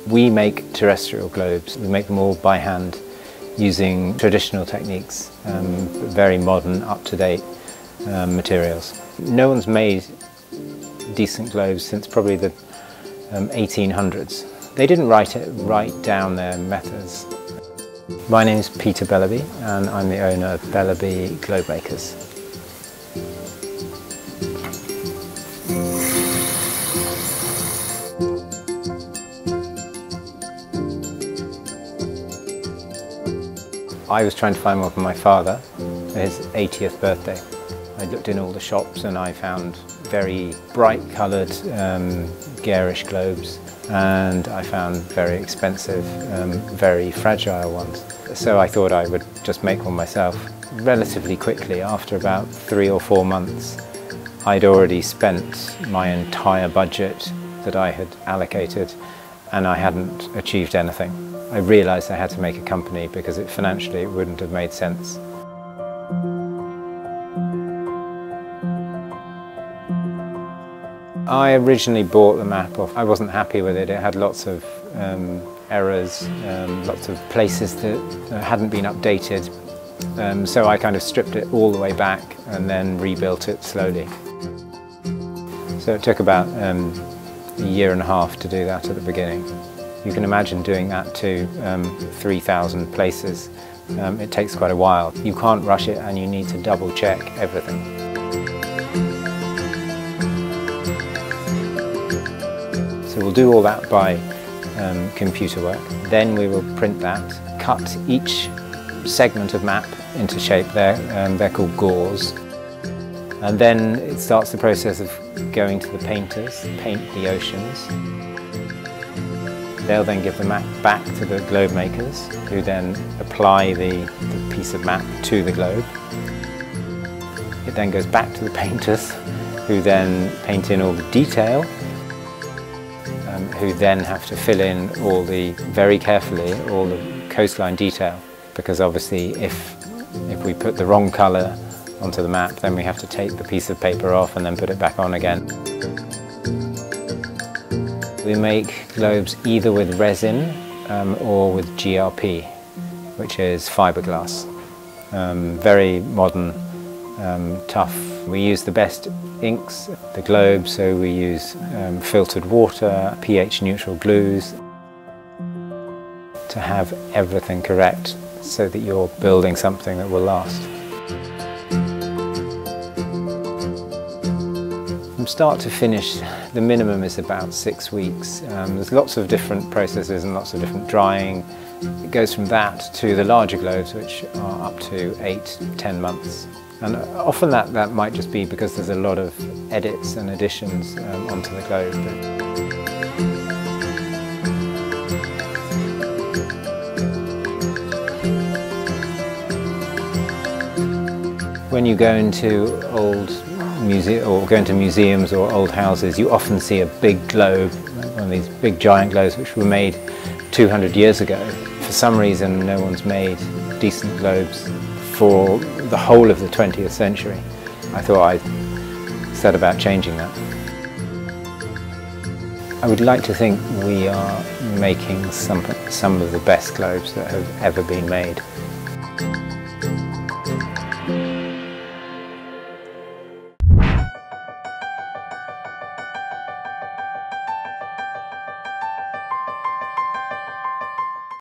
We make terrestrial globes. We make them all by hand using traditional techniques, very modern, up-to-date materials. No one's made decent globes since probably the 1800s. They didn't write down their methods. My name is Peter Bellerby and I'm the owner of Bellerby Globe Makers. I was trying to find one for my father for his 80th birthday. I looked in all the shops and I found very bright coloured, garish globes, and I found very expensive, very fragile ones. So I thought I would just make one myself. Relatively quickly, after about 3 or 4 months, I'd already spent my entire budget that I had allocated and I hadn't achieved anything. I realised I had to make a company because financially it wouldn't have made sense. I originally bought the map off. I wasn't happy with it. It had lots of errors, lots of places that hadn't been updated. So I kind of stripped it all the way back and then rebuilt it slowly. So it took about a year and a half to do that at the beginning. You can imagine doing that to 3,000 places. It takes quite a while. You can't rush it and you need to double check everything. So we'll do all that by computer work. Then we will print that, cut each segment of map into shape. They're called gauze. And then it starts the process of going to the painters, paint the oceans. They'll then give the map back to the globe makers, who then apply the piece of map to the globe. It then goes back to the painters, who then paint in all the detail, who then have to fill in very carefully, all the coastline detail. Because obviously if we put the wrong colour onto the map, then we have to take the piece of paper off and then put it back on again. We make globes either with resin or with GRP, which is fiberglass. Very modern, tough. We use the best inks, the globe, so we use filtered water, pH neutral glues to have everything correct so that you're building something that will last. From start to finish, the minimum is about 6 weeks. There's lots of different processes and lots of different drying. It goes from that to the larger globes, which are up to 8–10 months. And often that might just be because there's a lot of edits and additions onto the globe. When you go into museums or old houses, you often see a big globe, one of these big giant globes which were made 200 years ago. For some reason, no one's made decent globes for the whole of the 20th century. I thought I'd set about changing that. I would like to think we are making some of the best globes that have ever been made.